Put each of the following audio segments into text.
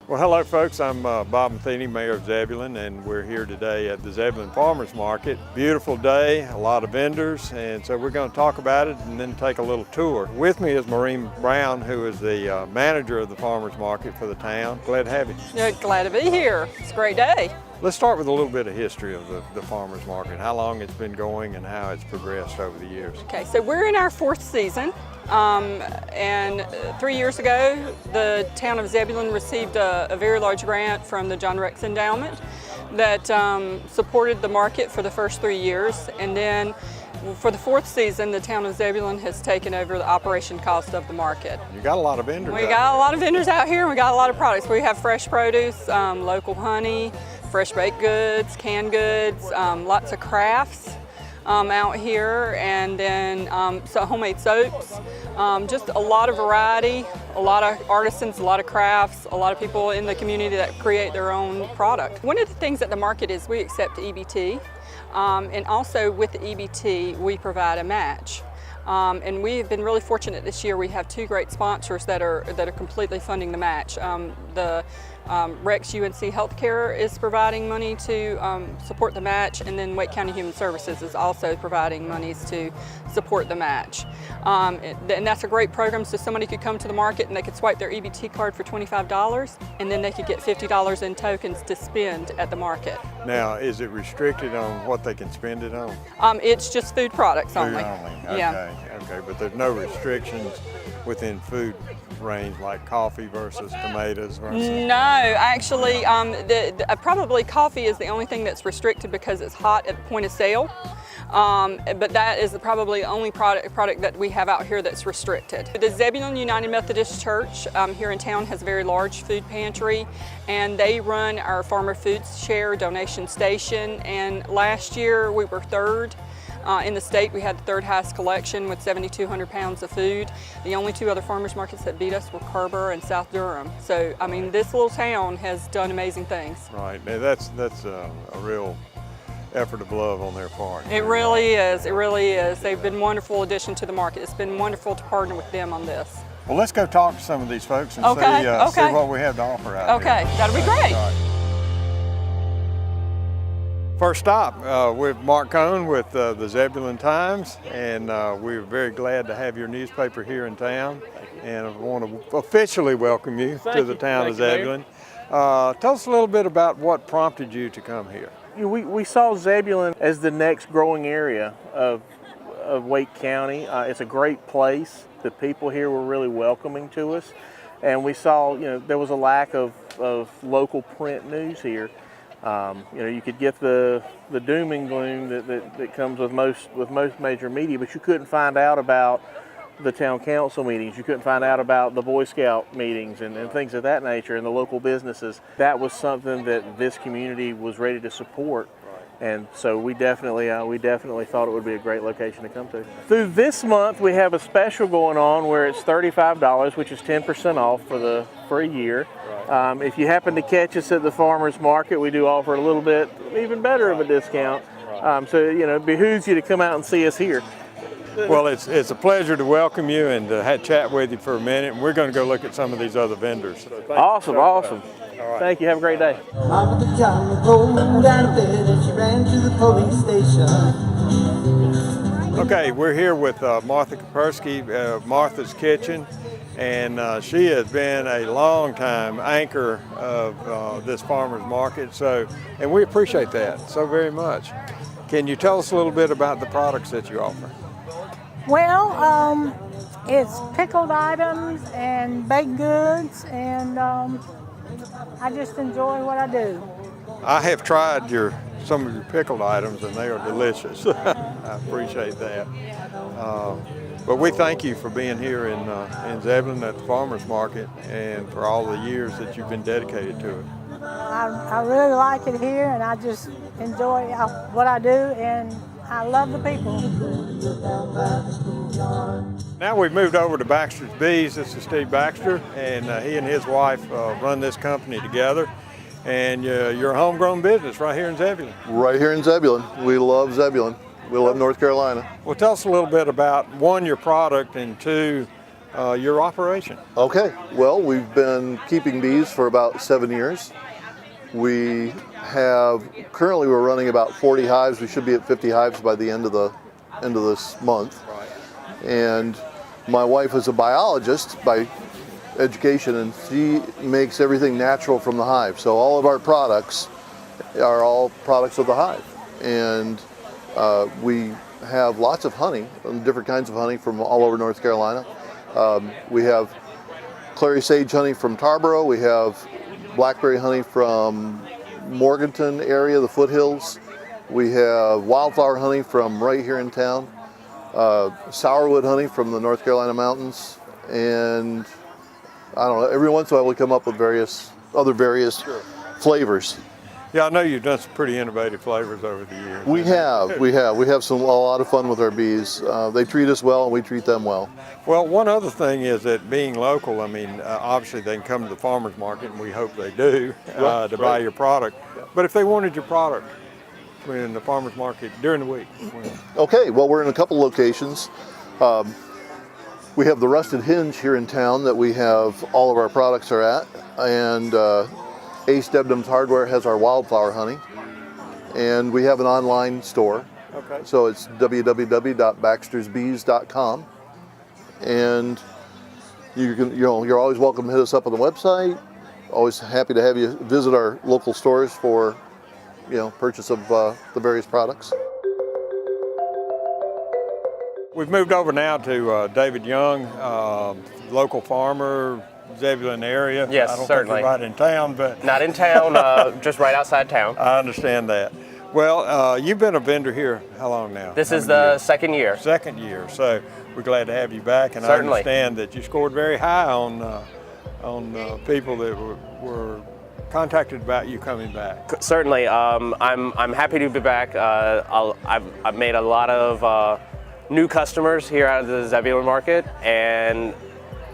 Well, hello folks, I'm Bob Matheny, Mayor of Zebulon, and we're here today at the Zebulon Farmers Market. Beautiful day, a lot of vendors, and so we're going to talk about it and then take a little tour. With me is Maureen Brown, who is the manager of the Farmers Market for the town. Glad to have you. Yeah, glad to be here. It's a great day. Let's start with a little bit of history of the Farmers Market, how long it's been going and how it's progressed over the years. Okay, so we're in our fourth season. And 3 years ago, the town of Zebulon received a very large grant from the John Rex Endowment that supported the market for the first 3 years. And then for the fourth season, the town of Zebulon has taken over the operation cost of the market. You got a lot of vendors. We got a lot of vendors out here, and we got a lot of products. We have fresh produce, local honey, fresh baked goods, canned goods, lots of crafts out here, and then so homemade soaps, just a lot of variety, a lot of artisans, a lot of crafts, a lot of people in the community that create their own product. One of the things at the market is we accept EBT, and also with the EBT we provide a match. And we've been really fortunate this year. We have two great sponsors that are completely funding the match. The Rex UNC Healthcare is providing money to support the match, and then Wake County Human Services is also providing monies to support the match. And that's a great program, so somebody could come to the market and they could swipe their EBT card for $25, and then they could get $50 in tokens to spend at the market. Now, is it restricted on what they can spend it on? It's just food products only. Food only, okay. Yeah. Okay, but there's no restrictions within food range like coffee versus tomatoes versus? No, actually, probably coffee is the only thing that's restricted because it's hot at the point of sale. But that is probably the only product that we have out here that's restricted. The Zebulon United Methodist Church here in town has a very large food pantry, and they run our Farmer Foods Share donation station, and last year we were third. In the state, we had the third highest collection with 7,200 pounds of food. The only two other farmers markets that beat us were Kerber and South Durham. So, I mean, this little town has done amazing things. Right, now that's a real effort of love on their part. It really is, it really is. They've been a wonderful addition to the market. It's been wonderful to partner with them on this. Well, let's go talk to some of these folks and see what we have to offer out here. Okay, that'll be great. First stop, with Mark Cohn with the Zebulon Times, and we're very glad to have your newspaper here in town, and I want to officially welcome you to the town of Zebulon. Tell us a little bit about what prompted you to come here. We saw Zebulon as the next growing area of Wake County. It's a great place. The people here were really welcoming to us, and we saw, there was a lack of local print news here. You could get the doom and gloom that comes with most major media, but you couldn't find out about the town council meetings. You couldn't find out about the Boy Scout meetings and things of that nature, and the local businesses. That was something that this community was ready to support. And so we definitely thought it would be a great location to come to. Through this month, we have a special going on where it's $35, which is 10% off for a year. If you happen to catch us at the farmers market, we do offer a little bit even better of a discount. So it behooves you to come out and see us here. Well, it's a pleasure to welcome you and to chat with you for a minute. And we're going to go look at some of these other vendors. Awesome. All right. Thank you. Have a great day. Mama put John the gold out of bed and she ran to the police station. Okay, we're here with Martha Kapersky, Martha's Kitchen, and she has been a long time anchor of this farmers market. And we appreciate that so very much. Can you tell us a little bit about the products that you offer? Well, it's pickled items and baked goods, and I just enjoy what I do. I have tried some of your pickled items, and they are delicious. I appreciate that. But we thank you for being here in Zebulon at the farmers market, and for all the years that you've been dedicated to it. I really like it here, and I just enjoy what I do, and I love the people. Now we've moved over to Baxter's Bees. This is Steve Baxter, and he and his wife run this company together. And you're a homegrown business right here in Zebulon. Right here in Zebulon. We love Zebulon. We love North Carolina. Well, tell us a little bit about, one, your product, and two, your operation. Okay, well, we've been keeping bees for about 7 years. Currently we're running about 40 hives. We should be at 50 hives by the end of this month. And my wife is a biologist by education, and she makes everything natural from the hive. So all of our products are all products of the hive. And we have lots of honey, different kinds of honey from all over North Carolina. We have clary sage honey from Tarboro. We have blackberry honey from Morganton area, the foothills. We have wildflower honey from right here in town. Sourwood honey from the North Carolina mountains. And I don't know, every once in a while we come up with various flavors. Yeah, I know you've done some pretty innovative flavors over the years. We have a lot of fun with our bees. They treat us well and we treat them well. Well, one other thing is that being local, I mean, obviously they can come to the farmer's market, and we hope they do, to buy your product. But if they wanted your product in the farmer's market during the week? Okay, well, we're in a couple locations. We have the Rusted Hinge here in town that we have all of our products are at, and Ace Debnam's Hardware has our wildflower honey, and we have an online store. Okay. So it's www.baxtersbees.com, and you're always welcome to hit us up on the website. Always happy to have you visit our local stores for purchase of the various products. We've moved over now to David Young, local farmer, Zebulon area. Yes, I don't certainly. think you're right in town, but Not in town, just right outside town. I understand that. Well, you've been a vendor here how long now? This How is many the years? second year. Second year, so we're glad to have you back, and Certainly. I understand that you scored very high on people that were contacted about you coming back. Certainly, I'm happy to be back. I've made a lot of new customers here out of the Zebulon market, and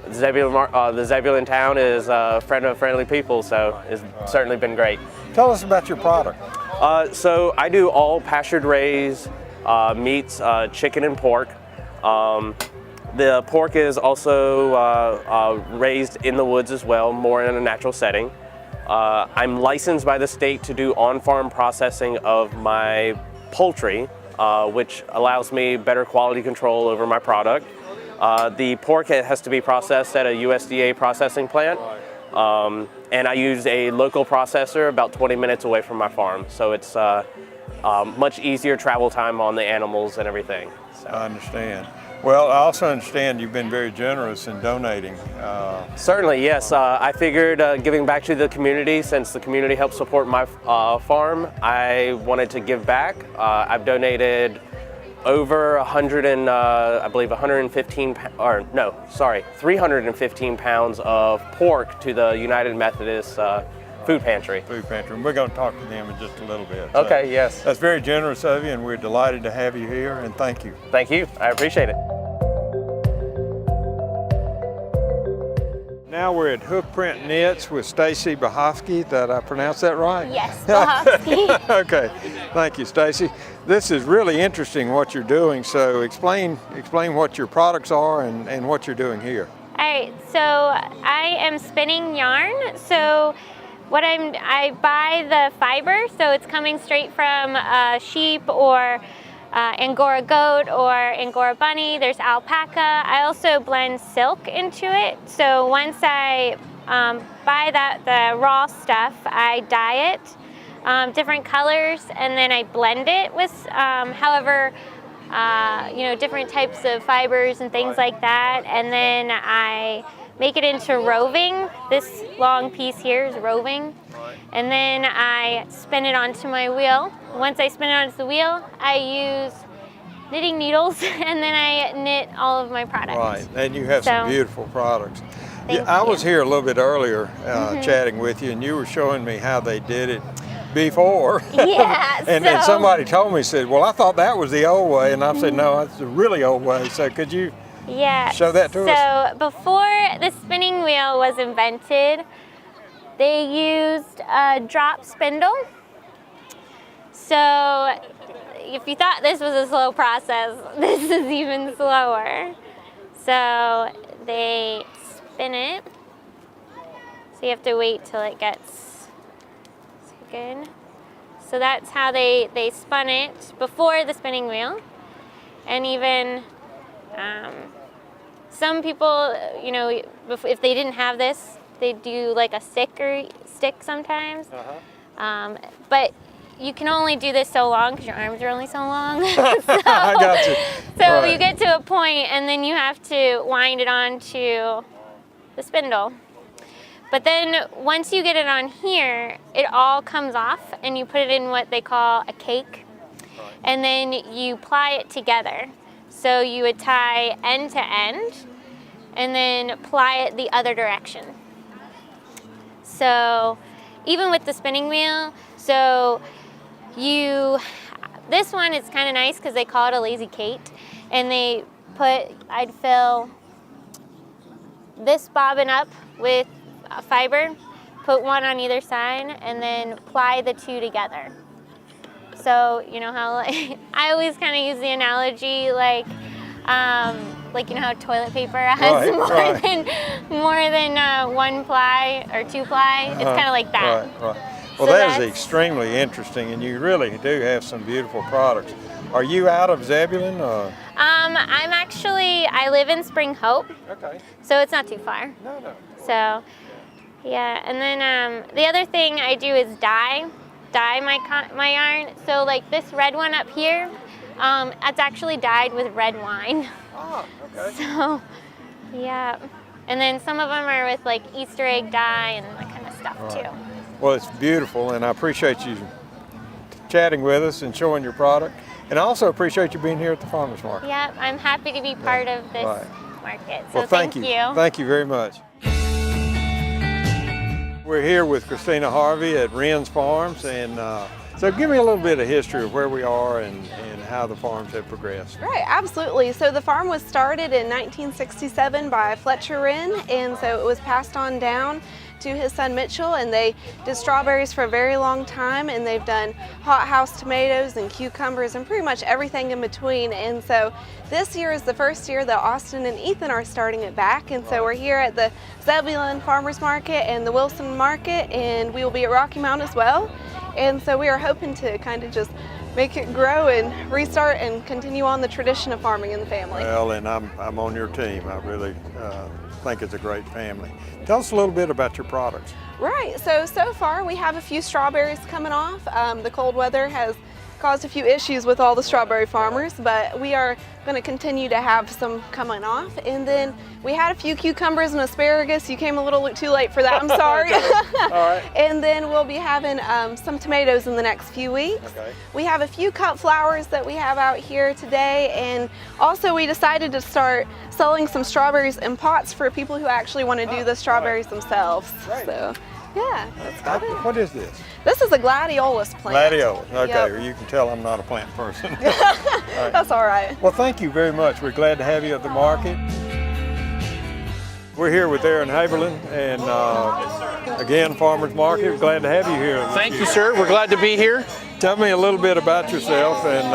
the Zebulon town is a friend of friendly people, so it's certainly been great. Tell us about your product. So I do all pastured raised meats, chicken and pork. The pork is also raised in the woods as well, more in a natural setting. I'm licensed by the state to do on-farm processing of my poultry, which allows me better quality control over my product. The pork has to be processed at a USDA processing plant, and I use a local processor about 20 minutes away from my farm, so it's much easier travel time on the animals and everything. So. I understand. Well, I also understand you've been very generous in donating. Certainly, yes. I figured giving back to the community, since the community helps support my farm, I wanted to give back. I've donated over 315 pounds of pork to the United Methodist Food Pantry. Food Pantry. And we're going to talk to them in just a little bit. Okay, yes. That's very generous of you, and we're delighted to have you here, and thank you. Thank you. I appreciate it. Now we're at Hook Print Knits with Stacy Bahofsky. Did I pronounce that right? Yes, Bahofsky. Okay, thank you, Stacy. This is really interesting what you're doing. So explain what your products are and what you're doing here. All right, so I am spinning yarn. So I buy the fiber, so it's coming straight from sheep or Angora goat or Angora bunny. There's alpaca. I also blend silk into it. So once I buy the raw stuff, I dye it different colors, and then I blend it with different types of fibers and things like that, and then I make it into roving. This long piece here is roving. And then I spin it onto my wheel. Once I spin it onto the wheel, I use knitting needles, and then I knit all of my products. Right, and you have some beautiful products. Thank I you. was here a little bit earlier chatting with you, and you were showing me how they did it before. Yeah, and somebody told me, said, well, I thought that was the old way, and I said, no, that's the really old way. So could you show that to us? So before the spinning wheel was invented, they used a drop spindle. So if you thought this was a slow process, this is even slower. So they spin it. So you have to wait till it gets good. So that's how they spun it before the spinning wheel. And even some people, you know, if they didn't have this, they do like a stick sometimes. But you can only do this so long because your arms are only so long. I got you. So Right. you get to a point and then you have to wind it onto the spindle. But then once you get it on here, it all comes off and you put it in what they call a cake. And then you ply it together. So you would tie end to end and then ply it the other direction. So even with the spinning wheel, so this one is kind of nice because they call it a lazy Kate. And I'd fill this bobbin up with fiber, put one on either side, and then ply the two together. So you know how I always kind of use the analogy like you know how toilet paper has more than one ply or two ply. It's kind of like that. Right. Well, So that is that's extremely interesting, and you really do have some beautiful products. Are you out of Zebulon? I live in Spring Hope. Okay. So it's not too far. No. So yeah, and then the other thing I do is dye my yarn. So like this red one up here, it's actually dyed with red wine. Oh, okay. So yeah, and then some of them are with like Easter egg dye and that kind of stuff too. Well, it's beautiful, and I appreciate you chatting with us and showing your product. And I also appreciate you being here at the Farmers Market. Yeah, I'm happy to be part of this market. So Well, thank you. Thank you very much. We're here with Christina Harvey at Wren's Farms, and so give me a little bit of history of where we are and how the farms have progressed. Right, absolutely. So the farm was started in 1967 by Fletcher Wren, and so it was passed on down to his son Mitchell, and they did strawberries for a very long time, and they've done hothouse tomatoes and cucumbers and pretty much everything in between. And so this year is the first year that Austin and Ethan are starting it back, and so we're here at the Zebulon Farmers Market and the Wilson Market, and we will be at Rocky Mount as well. And so we are hoping to kind of just make it grow and restart and continue on the tradition of farming in the family. Well, and I'm on your team. I really think it's a great family. Tell us a little bit about your products. Right, so far we have a few strawberries coming off. The cold weather has caused a few issues with all the strawberry farmers, but we are going to continue to have some coming off. And then we had a few cucumbers and asparagus. You came a little too late for that, I'm sorry. All right. And then we'll be having some tomatoes in the next few weeks. Okay. We have a few cut flowers that we have out here today, and also we decided to start selling some strawberries in pots for people who actually want to do the strawberries themselves. Right. So yeah, that's about it. What is this? This is a gladiolus plant. Gladiolus. Okay, Yep. well, you can tell I'm not a plant person. That's all right. Well, thank you very much. We're glad to have you at the market. We're here with Aaron Haberlin, and again, Farmers Market. Glad to have you here. Thank you, sir. We're glad to be here. Tell me a little bit about yourself and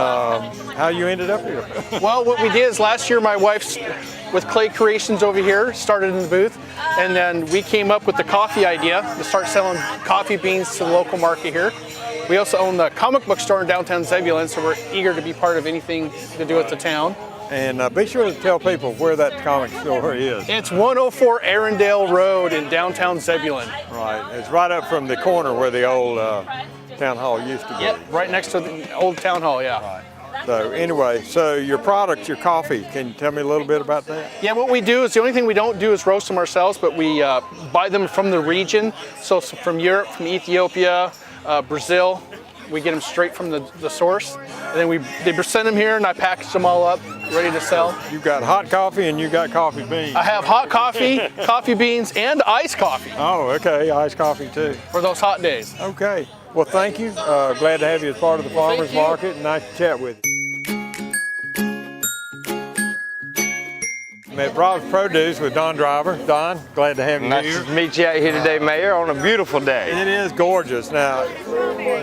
how you ended up here. Well, what we did is last year my wife's with Clay Creations over here started in the booth, and then we came up with the coffee idea to start selling coffee beans to the local market here. We also own the comic book store in downtown Zebulon, so we're eager to be part of anything to do with the town. And be sure to tell people where that comic store is. It's 104 Arundel Road in downtown Zebulon. Right, it's right up from the corner where the old town hall used to be. Yep, right next to the old town hall, yeah. Right. So anyway, so your product, your coffee, can you tell me a little bit about that? Yeah, what we do is the only thing we don't do is roast them ourselves, but we buy them from the region. So from Europe, from Ethiopia, Brazil. We get them straight from the source, and then they send them here, and I package them all up, ready to sell. You got hot coffee and you got coffee beans. I have hot coffee, coffee beans, and iced coffee. Oh, okay, iced coffee too. For those hot days. Okay, well thank you. Glad to have you as part of the Farmers Market. Nice to chat with you. I'm at Rob's Produce with Don Driver. Don, glad to have you here. Nice to meet you out here today, Mayor, on a beautiful day. It is gorgeous. Now,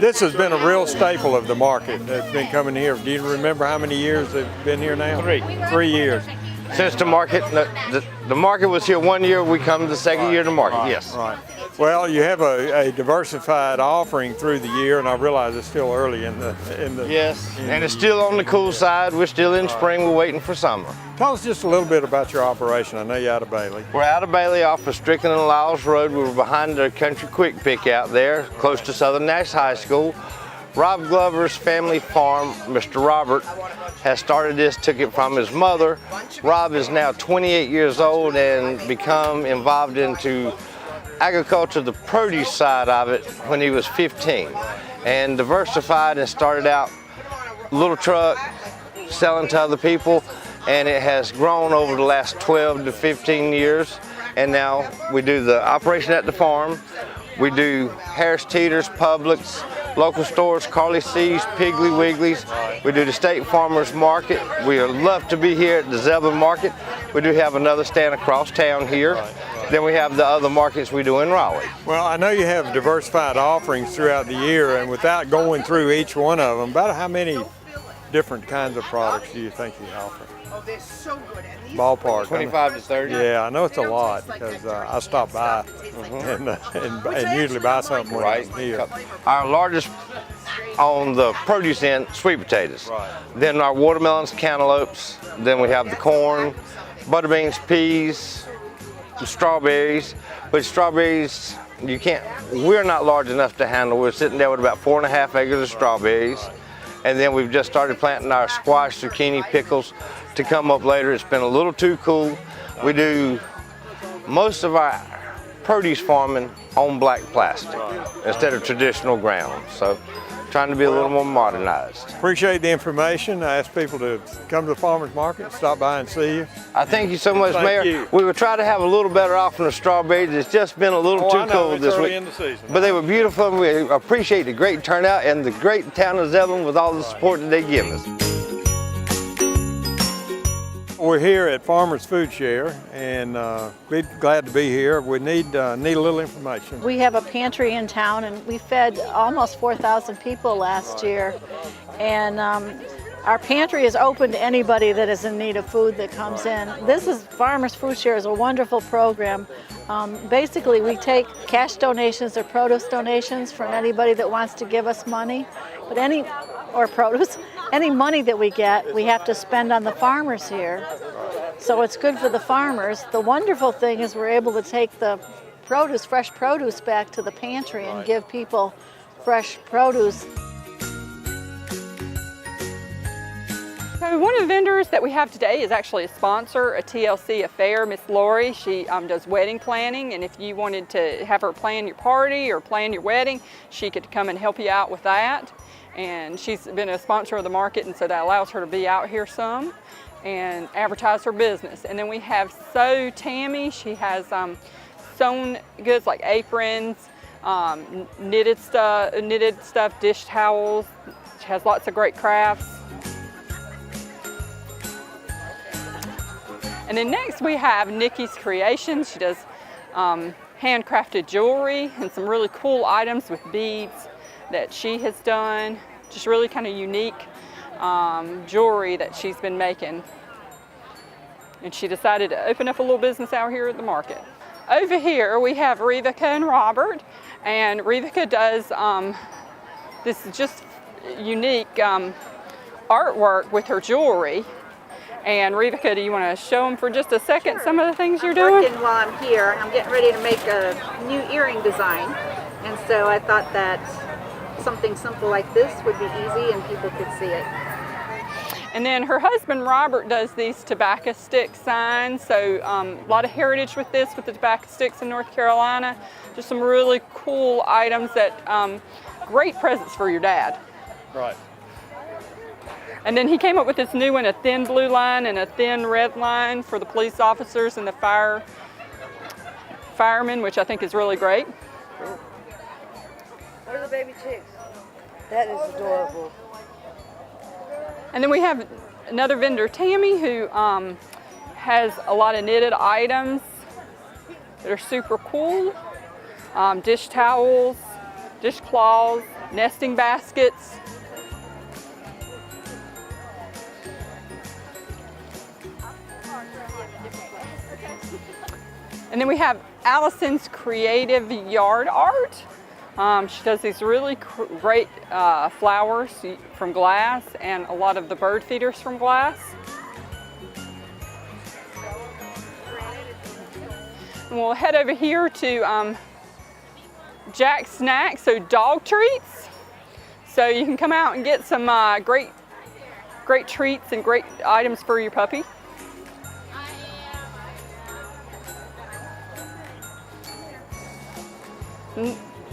this has been a real staple of the market that's been coming here. Do you remember how many years they've been here now? 3. 3 years. Since the market, the market was here 1 year, we come the second year to market, yes. Right. Well, you have a diversified offering through the year, and I realize it's still early in the Yes, and it's still on the cool side. We're still in spring. We're waiting for summer. Tell us just a little bit about your operation. I know you're out of Bailey. We're out of Bailey off of Strickland and Lyles Road. We were behind the Country Quick Pick out there, close to Southern Nash High School. Rob Glover's family farm, Mr. Robert, has started this, took it from his mother. Rob is now 28 years old and become involved into agriculture, the produce side of it, when he was 15. And diversified and started out little truck, selling to other people, and it has grown over the last 12 to 15 years. And now we do the operation at the farm. We do Harris Teeter's, Publix, local stores, Carly C's, Piggly Wiggly's. We do the State Farmers Market. We love to be here at the Zebulon Market. We do have another stand across town here. Then we have the other markets we do in Raleigh. Well, I know you have diversified offerings throughout the year, and without going through each one of them, about how many different kinds of products do you think you offer? Ballpark. 25 to 30. Yeah, I know it's a lot because I stop by and usually buy something when I'm here. Our largest on the produce end, sweet potatoes. Then our watermelons, cantaloupes. Then we have the corn, butter beans, peas, strawberries. But strawberries, we're not large enough to handle. We're sitting there with about 4.5 acres of strawberries. And then we've just started planting our squash, zucchini, pickles to come up later. It's been a little too cool. We do most of our produce farming on black plastic instead of traditional ground. So trying to be a little more modernized. Appreciate the information. I ask people to come to the farmer's market, stop by and see you. I thank you so much, Mayor. We would try to have a little better off on the strawberries. It's just been a little too cold this week. In the season. But they were beautiful, and we appreciate the great turnout and the great town of Zebulon with all the support that they give us. We're here at Farmers Food Share, and we're glad to be here. We need a little information. We have a pantry in town, and we fed almost 4,000 people last year. And our pantry is open to anybody that is in need of food that comes in. This is Farmers Food Share is a wonderful program. Basically, we take cash donations or produce donations from anybody that wants to give us money, but any money that we get, we have to spend on the farmers here. So it's good for the farmers. The wonderful thing is we're able to take the produce, fresh produce, back to the pantry and give people fresh produce. So one of the vendors that we have today is actually a sponsor, a TLC affair, Miss Lori. She does wedding planning, and if you wanted to have her plan your party or plan your wedding, she could come and help you out with that. And she's been a sponsor of the market, and so that allows her to be out here some and advertise her business. And then we have Sew Tammy. She has sewn goods like aprons, knitted stuff, dish towels. She has lots of great crafts. And then next we have Nikki's Creations. She does handcrafted jewelry and some really cool items with beads that she has done. Just really kind of unique jewelry that she's been making. And she decided to open up a little business out here at the market. Over here we have Rivika and Robert, and Rivika does this just unique artwork with her jewelry. And Rivika, do you want to show them for just a second some of the things you're doing? Working while I'm here, I'm getting ready to make a new earring design, and so I thought that something simple like this would be easy and people could see it. And then her husband Robert does these tobacco stick signs, so a lot of heritage with this, with the tobacco sticks in North Carolina. Just some really cool items that great presents for your dad. Right. And then he came up with this new one, a thin blue line and a thin red line for the police officers and the firemen, which I think is really great. What are the baby chicks? That is adorable. And then we have another vendor, Tammy, who has a lot of knitted items that are super cool. Dish towels, dishcloths, nesting baskets. And then we have Allison's Creative Yard Art. She does these really great flowers from glass and a lot of the bird feeders from glass. And we'll head over here to Jack Snacks, so dog treats. So you can come out and get some great treats and great items for your puppy.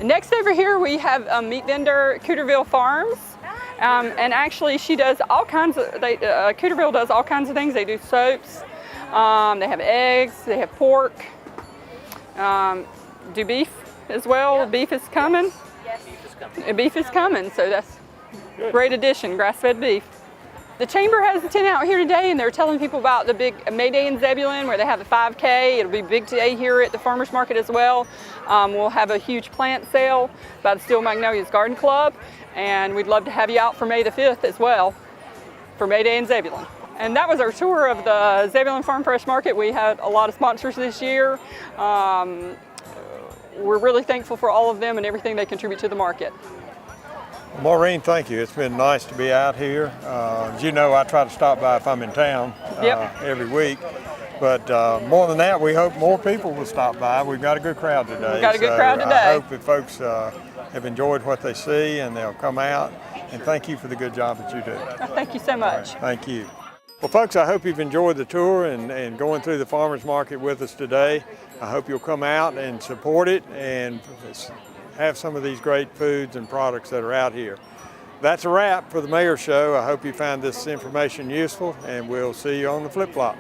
Next over here we have a meat vendor, Cooterville Farms. And actually she does all kinds of, Cooterville does all kinds of things. They do soaps, they have eggs, they have pork, do beef as well. Yep. Beef is coming. Yes. Beef is coming. Beef is coming, so that's a great addition, grass-fed beef. The Chamber has a tent out here today, and they're telling people about the big May Day in Zebulon where they have the 5K. It'll be a big day here at the Farmers Market as well. We'll have a huge plant sale by the Steel Magnolias Garden Club, and we'd love to have you out for May the 5th as well for May Day in Zebulon. And that was our tour of the Zebulon Farm Fresh Market. We had a lot of sponsors this year. We're really thankful for all of them and everything they contribute to the market. Maureen, thank you. It's been nice to be out here. As you know, I try to stop by if I'm in town every week. But more than that, we hope more people will stop by. We've got a good crowd today. We've got a good crowd today. I hope that folks have enjoyed what they see and they'll come out. And thank you for the good job that you do. Thank you so much. Right, thank you. Well, folks, I hope you've enjoyed the tour and going through the farmers market with us today. I hope you'll come out and support it and have some of these great foods and products that are out here. That's a wrap for the Mayor's Show. I hope you found this information useful, and we'll see you on the flip-flop.